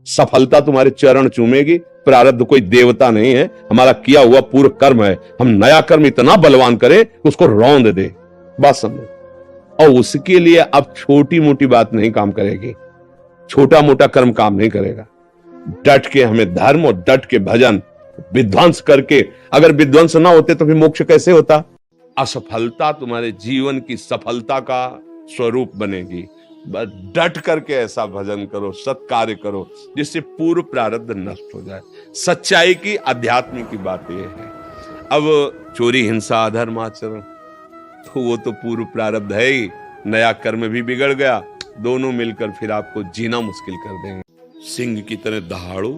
सफलता तुम्हारे चरण चूमेगी। प्रारब्ध कोई देवता नहीं है, हमारा किया हुआ पूर्व कर्म है। हम नया कर्म इतना बलवान करें कि उसको रौंद दे, बात समझो। और उसके लिए अब छोटी मोटी बात नहीं काम करेगी, छोटा मोटा कर्म काम नहीं करेगा। डट के हमें धर्म और डट के भजन विध्वंस करके, अगर विध्वंस ना होते तो फिर मोक्ष कैसे होता। असफलता तुम्हारे जीवन की सफलता का स्वरूप बनेगी। बस डट करके ऐसा भजन करो, सत्कार्य करो जिससे पूर्व प्रारब्ध नष्ट हो जाए। सच्चाई की, अध्यात्म की बात यह है। अब चोरी, हिंसा, अधर्म आचरण तो वो तो पूर्व प्रारब्ध है ही, नया कर्म भी बिगड़ गया, दोनों मिलकर फिर आपको जीना मुश्किल कर देंगे। सिंह की तरह दहाड़ो,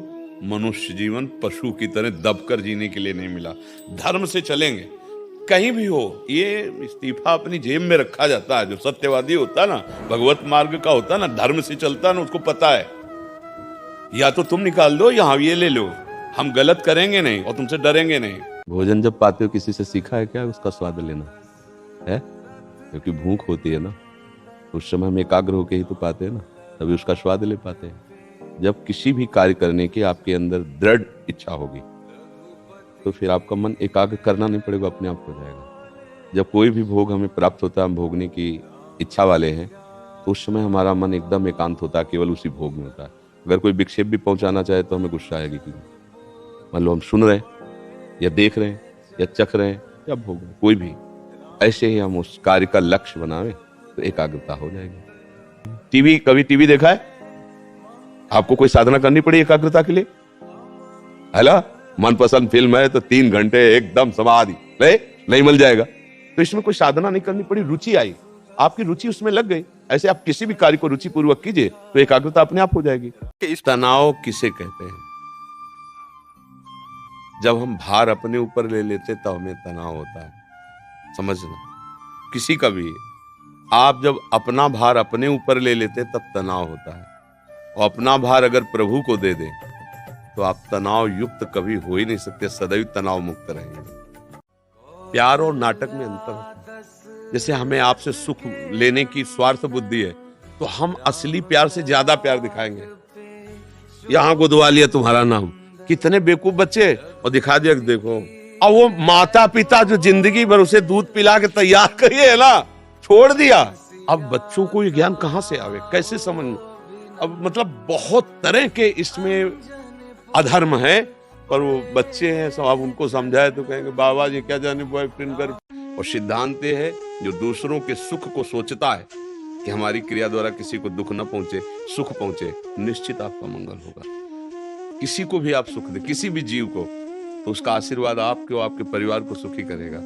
मनुष्य जीवन पशु की तरह दबकर जीने के लिए नहीं मिला। धर्म से चलेंगे कहीं भी हो। ये इस्तीफा अपनी जेब में रखा जाता है। जो सत्यवादी होता है ना, भगवत मार्ग का होता है ना, धर्म से चलता है ना, उसको पता है या तो तुम निकाल दो या ये ले लो, हम गलत करेंगे नहीं और तुमसे डरेंगे नहीं। भोजन जब पाते हो किसी से सीखा है क्या उसका स्वाद लेना है? क्योंकि भूख होती है ना, उस समय हम एकाग्र होके ही तो पाते हैं ना, तभी उसका स्वाद ले पाते हैं। जब किसी भी कार्य करने की आपके अंदर दृढ़ इच्छा होगी तो फिर आपका मन एकाग्र करना नहीं पड़ेगा, अपने आप हो जाएगा। जब कोई भी भोग हमें प्राप्त होता है, हम भोगने की इच्छा वाले हैं, तो उस समय हमारा मन एकदम एकांत होता है, केवल उसी भोग में होता है। अगर कोई विक्षेप भी पहुंचाना चाहे तो हमें गुस्सा आएगी, क्यों? मान लो हम सुन रहे हैं या देख रहे हैं या चख रहे हैं या भोग रहे हैं, कोई भी, ऐसे ही हम उस कार्य का लक्ष्य बनावे तो एकाग्रता हो जाएगी। टीवी, कभी टीवी देखा है? आपको कोई साधना करनी पड़ी एकाग्रता के लिए? है, मनपसंद फिल्म है तो 3 घंटे एकदम समाधि, नहीं मिल जाएगा। तो इसमें कोई साधना नहीं करनी पड़ी, रुचि आई, आपकी रुचि उसमें लग गई। ऐसे आप किसी भी कार्य को रुचि पूर्वक कीजिए तो एकाग्रता अपने आप हो जाएगी। इस तनाव किसे कहते हैं? जब हम भार अपने ऊपर ले लेते तब हमें तनाव होता है, समझना। किसी का भी, आप जब अपना भार अपने ऊपर ले लेते तब तनाव होता है, और अपना भार अगर प्रभु को दे दे तो आप तनाव युक्त कभी हो ही नहीं सकते, सदैव तनाव मुक्त रहेंगे। प्यार और नाटक में अंतर होता है। जैसे हमें आपसे सुख लेने की स्वार्थ बुद्धि है तो हम असली प्यार से ज्यादा प्यार दिखाएंगे। यहां गुदवा लिया तुम्हारा नाम, कितने बेवकूफ बच्चे, और दिखा दिया देखो। और वो माता पिता जो जिंदगी भर उसे दूध पिला के तैयार करिए है ना, छोड़ दिया। अब बच्चों को ये ज्ञान कहां से आवे, कैसे समझ? अब मतलब बहुत तरह के इसमें अधर्म है, पर वो बच्चे हैं, सब आप उनको समझाए तो कहेंगे बाबा जी क्या जाने बॉयफ्रेंड कर। और सिद्धांत ये है, जो दूसरों के सुख को सोचता है कि हमारी क्रिया द्वारा किसी को दुख न पहुंचे, सुख पहुंचे, निश्चित आपका मंगल होगा। किसी को भी आप सुख दे, किसी भी जीव को, तो उसका आशीर्वाद आपके और आपके परिवार को सुखी करेगा।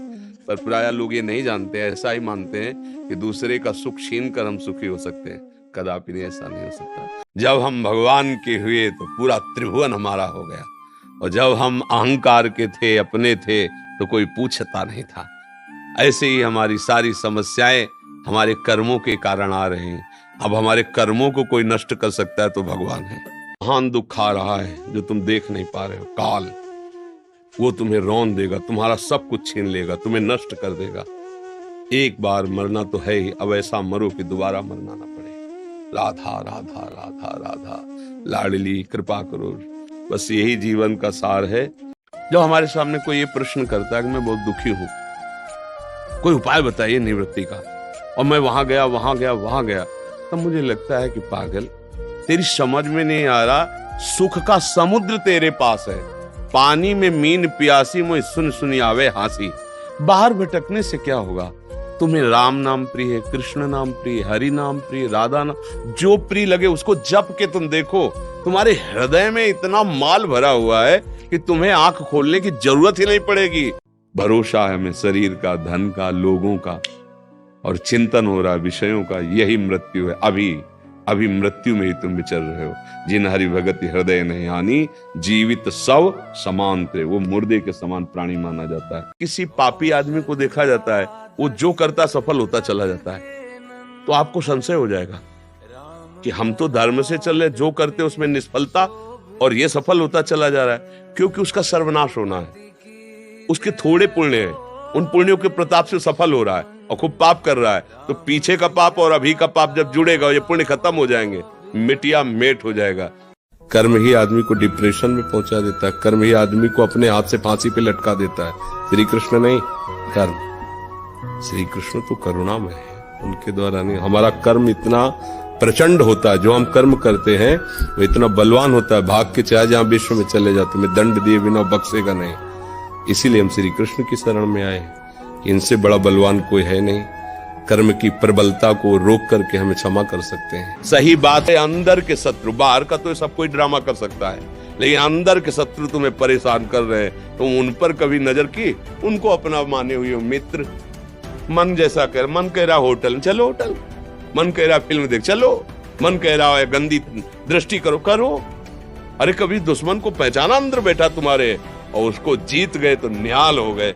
पर प्राय लोग ये नहीं जानते, ऐसा ही मानते हैं कि दूसरे का सुख छीन कर हम सुखी हो सकते हैं। कदापि नहीं, ऐसा नहीं हो सकता। जब हम भगवान के हुए तो पूरा त्रिभुवन हमारा हो गया, और जब हम अहंकार के थे, अपने थे, तो कोई पूछता नहीं था। ऐसे ही हमारी सारी समस्याएं हमारे कर्मों के कारण आ रही हैं। अब हमारे कर्मों को कोई नष्ट कर सकता है तो भगवान है। महान दुख आ रहा है जो तुम देख नहीं पा रहे हो, काल, वो तुम्हें रौंद देगा, तुम्हारा सब कुछ छीन लेगा, तुम्हें नष्ट कर देगा। एक बार मरना तो है ही, अब ऐसा मरो कि दोबारा मरना ना पड़े। राधा राधा राधा राधा, लाडली कृपा करो। बस यही जीवन का सार है। जब हमारे सामने कोई ये प्रश्न करता है कि मैं बहुत दुखी हूं, कोई उपाय बताइए निवृत्ति का, और मैं वहां गया वहां गया वहां गया, तब मुझे लगता है कि पागल, तेरी समझ में नहीं आ रहा, सुख का समुद्र तेरे पास है। पानी में मीन प्यासी, मुझे सुन सुनी आवे हांसी। बाहर भटकने से क्या होगा? तुम्हें राम नाम प्रिय है, कृष्ण नाम प्रिय, हरि नाम प्रिय, राधा नाम, जो प्रिय लगे उसको जप के तुम देखो। तुम्हारे हृदय में इतना माल भरा हुआ है कि तुम्हें आंख खोलने की जरूरत ही नहीं पड़ेगी। भरोसा है हमें शरीर का, धन का, लोगों का, और चिंतन हो रहा है विषयों का। यही मृत्यु है। अभी मृत्यु में ही तुम विचर रहे हो। जिन हरि भगति हृदय नहीं हानि, जीवित सब समान थे। वो मुर्दे के समान प्राणी माना जाता है। किसी पापी आदमी को देखा जाता है, वो जो करता सफल होता चला जाता है, तो आपको संशय हो जाएगा कि हम तो धर्म से चल रहे, जो करते उसमें निष्फलता, और ये सफल होता चला जा रहा है। क्योंकि उसका सर्वनाश होना है। उसके थोड़े पुण्य हैं, उन पुण्यों के प्रताप से सफल हो रहा है और खूब पाप कर रहा है। तो पीछे का पाप और अभी का पाप जब जुड़ेगा, ये पुण्य खत्म हो जाएंगे, मिटिया मेट हो जाएगा। कर्म ही आदमी को डिप्रेशन में पहुंचा देता है, कर्म ही आदमी को अपने हाथ से फांसी पे लटका देता है। श्री कृष्ण नहीं, कर्म। श्री कृष्ण तो करुणामय है, उनके द्वारा नहीं। हमारा कर्म इतना प्रचंड होता है, जो हम कर्म करते हैं वो इतना बलवान होता है, भाग के चाहे जहां विश्व में चले जाते, मैं दंड दिए बिना बख्शेगा नहीं। इसीलिए हम श्री कृष्ण की शरण में आए, इनसे बड़ा बलवान कोई है नहीं। कर्म की प्रबलता को रोक करके हमें क्षमा कर सकते हैं। सही बात है, अंदर के शत्रु, बाहर का तो सब कोई ड्रामा कर सकता है, लेकिन अंदर के शत्रु तुम्हें परेशान कर रहे हैं, तुम उन पर कभी नजर की? उनको अपना माने हुए हो मित्र। मन जैसा कर, मन कह रहा होटल चलो होटल, मन कह रहा फिल्म देख चलो, मन कह रहा है गंदी दृष्टि करो करो। अरे कभी दुश्मन को पहचाना अंदर बैठा तुम्हारे, और उसको जीत गए तो निहाल हो गए।